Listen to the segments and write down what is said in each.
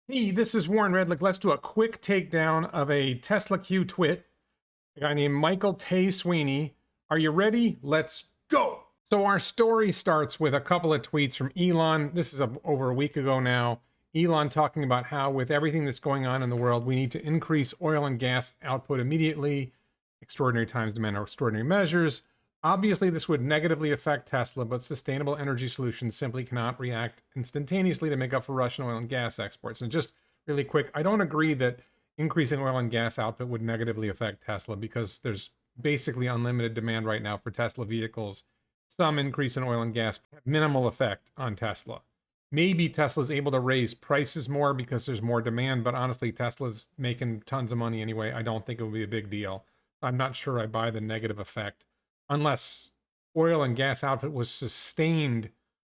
Hey, this is Warren Redlick. Let's do a quick takedown of a TSLAQ twit. A guy named Michael Tae Sweeney. Are you ready? Let's go. So our story starts with a couple of tweets from Elon. This is over a week ago now. Elon talking about how with everything that's going on in the world, we need to increase oil and gas output immediately. Extraordinary times demand extraordinary measures. Obviously, this would negatively affect Tesla, but sustainable energy solutions simply cannot react instantaneously to make up for Russian oil and gas exports. And just really quick, I don't agree that increasing oil and gas output would negatively affect Tesla because there's basically unlimited demand right now for Tesla vehicles. Some increase in oil and gas have minimal effect on Tesla. Maybe Tesla's able to raise prices more because there's more demand, but honestly, Tesla's making tons of money anyway. I don't think it would be a big deal. I'm not sure I buy the negative effect unless oil and gas output was sustained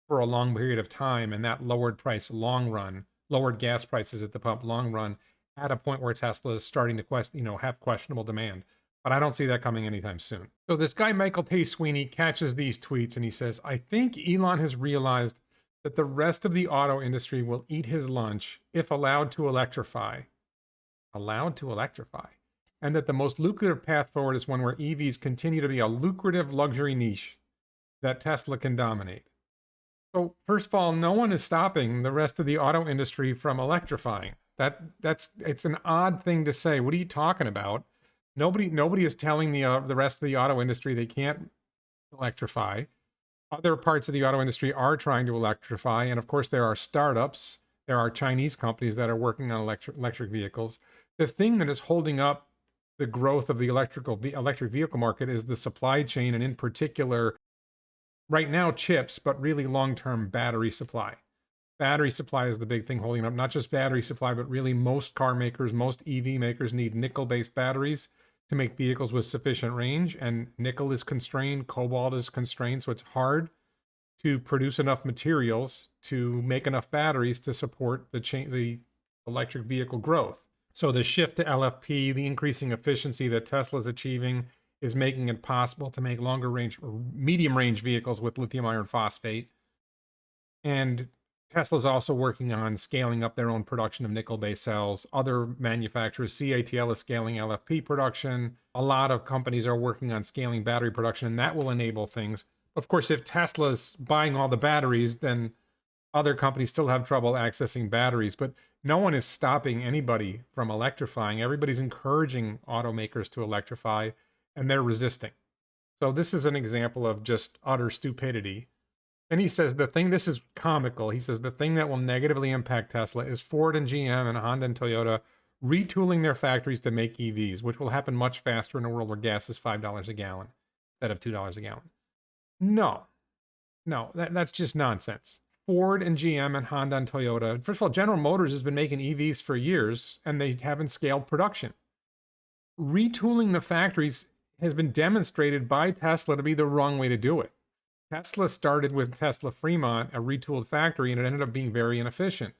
for a long period of time and that lowered price long run, lowered gas prices at the pump long run at a point where Tesla is starting to have questionable demand. But I don't see that coming anytime soon. So this guy, Michael Tae Sweeney, catches these tweets and he says, I think Elon has realized that the rest of the auto industry will eat his lunch if allowed to electrify. Allowed to electrify. And that the most lucrative path forward is one where EVs continue to be a lucrative luxury niche that Tesla can dominate. So first of all, no one is stopping the rest of the auto industry from electrifying. It's an odd thing to say. What are you talking about? Nobody is telling the rest of the auto industry they can't electrify. Other parts of the auto industry are trying to electrify, and of course there are startups. There are Chinese companies that are working on electric vehicles. The thing that is holding up the growth of the electric vehicle market is the supply chain, and in particular, right now chips, but really long-term battery supply. Battery supply is the big thing holding up, not just battery supply, but really most car makers, most EV makers need nickel-based batteries to make vehicles with sufficient range, and nickel is constrained, cobalt is constrained, so it's hard to produce enough materials to make enough batteries to support the electric vehicle growth. So the shift to LFP, the increasing efficiency that Tesla's achieving, is making it possible to make longer range or medium range vehicles with lithium iron phosphate. And Tesla's also working on scaling up their own production of nickel-based cells. Other manufacturers, CATL is scaling LFP production. A lot of companies are working on scaling battery production, and that will enable things. Of course, if Tesla's buying all the batteries, then other companies still have trouble accessing batteries, but no one is stopping anybody from electrifying. Everybody's encouraging automakers to electrify, and they're resisting. So this is an example of just utter stupidity. And he says this is comical. He says the thing that will negatively impact Tesla is Ford and GM and Honda and Toyota retooling their factories to make EVs, which will happen much faster in a world where gas is $5 a gallon instead of $2 a gallon. No, that's just nonsense. Ford and GM and Honda and Toyota. First of all, General Motors has been making EVs for years and they haven't scaled production. Retooling the factories has been demonstrated by Tesla to be the wrong way to do it. Tesla started with Tesla Fremont, a retooled factory, and it ended up being very inefficient.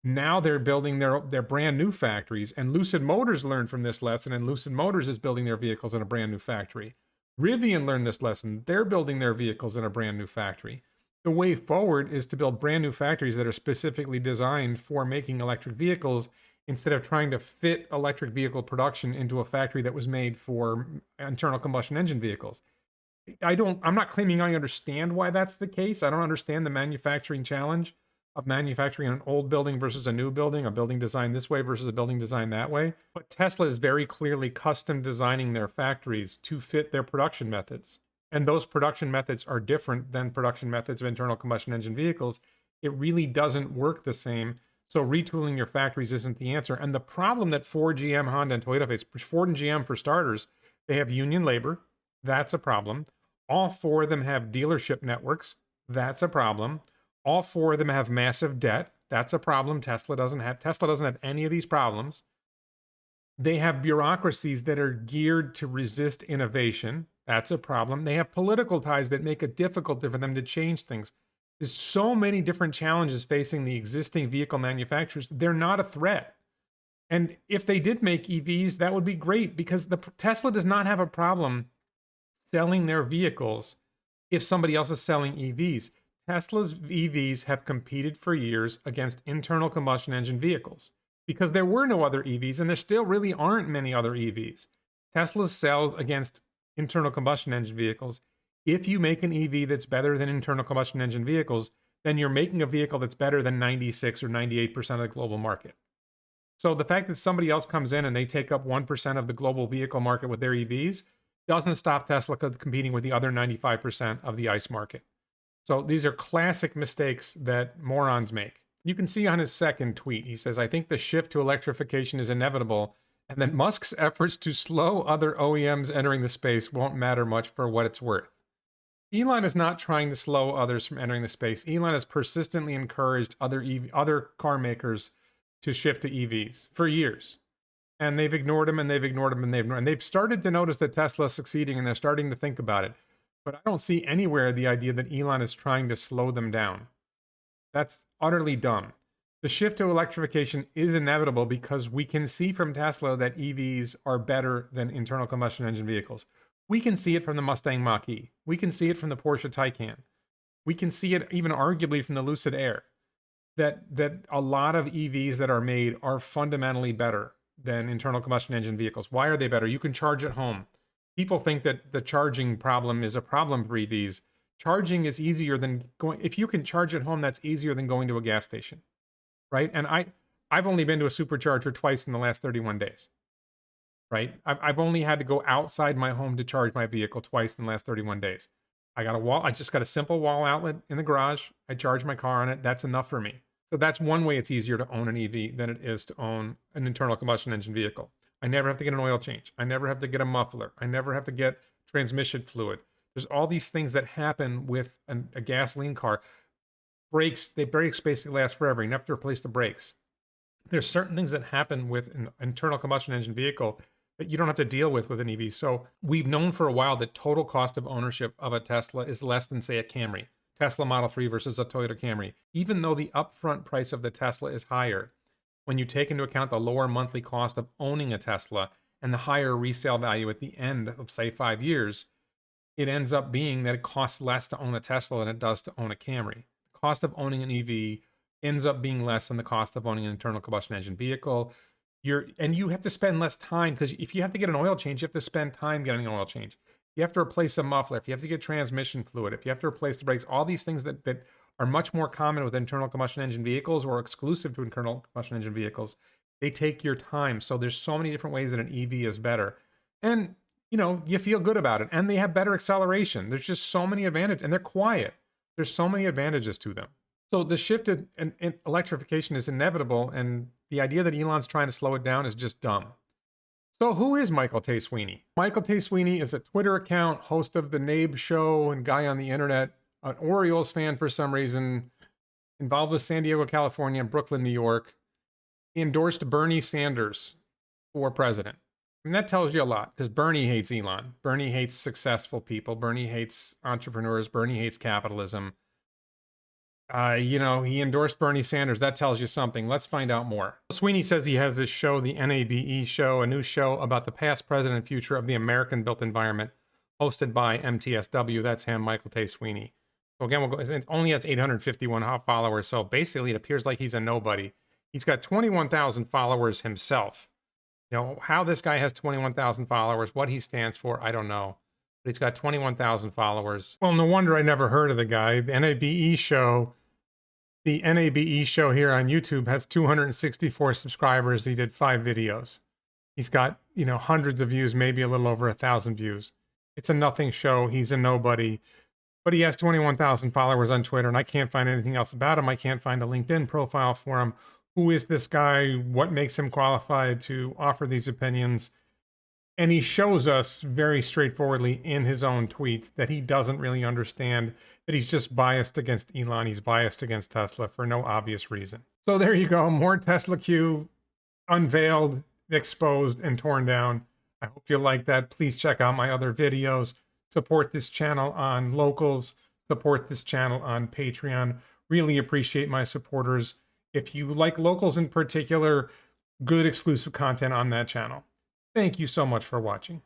Now they're building their brand new factories, and Lucid Motors learned from this lesson, and Lucid Motors is building their vehicles in a brand new factory. Rivian learned this lesson. They're building their vehicles in a brand new factory. The way forward is to build brand new factories that are specifically designed for making electric vehicles instead of trying to fit electric vehicle production into a factory that was made for internal combustion engine vehicles. I'm not claiming I understand why that's the case. I don't understand the manufacturing challenge of manufacturing an old building versus a new building, a building designed this way versus a building designed that way. But Tesla is very clearly custom designing their factories to fit their production methods. And those production methods are different than production methods of internal combustion engine vehicles. It really doesn't work the same. So retooling your factories isn't the answer. And the problem that Ford, GM, Honda, and Toyota face, Ford and GM for starters, they have union labor. That's a problem. All four of them have dealership networks. That's a problem. All four of them have massive debt. That's a problem. Tesla doesn't have any of these problems. They have bureaucracies that are geared to resist innovation. That's a problem. They have political ties that make it difficult for them to change things. There's so many different challenges facing the existing vehicle manufacturers. They're not a threat. And if they did make EVs, that would be great because Tesla does not have a problem selling their vehicles if somebody else is selling EVs. Tesla's EVs have competed for years against internal combustion engine vehicles because there were no other EVs and there still really aren't many other EVs. Tesla sells against internal combustion engine vehicles. If you make an EV that's better than internal combustion engine vehicles, then you're making a vehicle that's better than 96 or 98% of the global market. So the fact that somebody else comes in and they take up 1% of the global vehicle market with their EVs doesn't stop Tesla competing with the other 95% of the ICE market. So these are classic mistakes that morons make. You can see on his second tweet, he says, I think the shift to electrification is inevitable, and that Musk's efforts to slow other OEMs entering the space won't matter much for what it's worth. Elon is not trying to slow others from entering the space. Elon has persistently encouraged other car makers to shift to EVs for years. And they've ignored him and they've ignored him and they've ignored him. And they've started to notice that Tesla's succeeding and they're starting to think about it. But I don't see anywhere the idea that Elon is trying to slow them down. That's utterly dumb. The shift to electrification is inevitable because we can see from Tesla that EVs are better than internal combustion engine vehicles. We can see it from the Mustang Mach-E. We can see it from the Porsche Taycan. We can see it even arguably from the Lucid Air. That a lot of EVs that are made are fundamentally better than internal combustion engine vehicles. Why are they better? You can charge at home. People think that the charging problem is a problem for EVs. Charging is easier than going, if you can charge at home, that's easier than going to a gas station, right? And I've only been to a supercharger twice in the last 31 days, right? I've only had to go outside my home to charge my vehicle twice in the last 31 days. I just got a simple wall outlet in the garage. I charge my car on it. That's enough for me. So that's one way it's easier to own an EV than it is to own an internal combustion engine vehicle. I never have to get an oil change. I never have to get a muffler. I never have to get transmission fluid. There's all these things that happen with a gasoline car. Brakes basically last forever. You never have to replace the brakes. There's certain things that happen with an internal combustion engine vehicle that you don't have to deal with an EV. So we've known for a while that total cost of ownership of a Tesla is less than, say, a Camry. Tesla Model 3 versus a Toyota Camry. Even though the upfront price of the Tesla is higher, when you take into account the lower monthly cost of owning a Tesla and the higher resale value at the end of, say, 5 years, it ends up being that it costs less to own a Tesla than it does to own a Camry. The cost of owning an EV ends up being less than the cost of owning an internal combustion engine vehicle. And you have to spend less time, because if you have to get an oil change, you have to spend time getting an oil change. You have to replace a muffler, if you have to get transmission fluid, if you have to replace the brakes, all these things that are much more common with internal combustion engine vehicles or exclusive to internal combustion engine vehicles, they take your time. So there's so many different ways that an EV is better. And, you feel good about it. And they have better acceleration. There's just so many advantages. And they're quiet. There's so many advantages to them. So the shift in electrification is inevitable. And the idea that Elon's trying to slow it down is just dumb. So who is Michael Tae Sweeney? Michael Tae Sweeney is a Twitter account, host of the Nabe Show, and guy on the internet, an Orioles fan for some reason, involved with San Diego, California, and Brooklyn, New York. He endorsed Bernie Sanders for president. And that tells you a lot, because Bernie hates Elon. Bernie hates successful people. Bernie hates entrepreneurs. Bernie hates capitalism. He endorsed Bernie Sanders. That tells you something. Let's find out more. Sweeney says he has this show, the NABE show, a new show about the past, present, and future of the American built environment, hosted by MTSW. That's him, Michael Tae Sweeney. So again, it only has 851 followers. So basically, it appears like he's a nobody. He's got 21,000 followers himself. How this guy has 21,000 followers, what he stands for, I don't know. But he's got 21,000 followers. Well, no wonder I never heard of the guy. The NABE show here on YouTube has 264 subscribers. He did 5 videos. He's got, hundreds of views, maybe a little over 1,000 views. It's a nothing show. He's a nobody. But he has 21,000 followers on Twitter, and I can't find anything else about him. I can't find a LinkedIn profile for him. Who is this guy? What makes him qualified to offer these opinions? And he shows us very straightforwardly in his own tweet that he doesn't really understand, that he's just biased against Elon. He's biased against Tesla for no obvious reason. So there you go. More TSLAQ unveiled, exposed, and torn down. I hope you like that. Please check out my other videos. Support this channel on Locals. Support this channel on Patreon. Really appreciate my supporters. If you like Locals in particular, good exclusive content on that channel. Thank you so much for watching.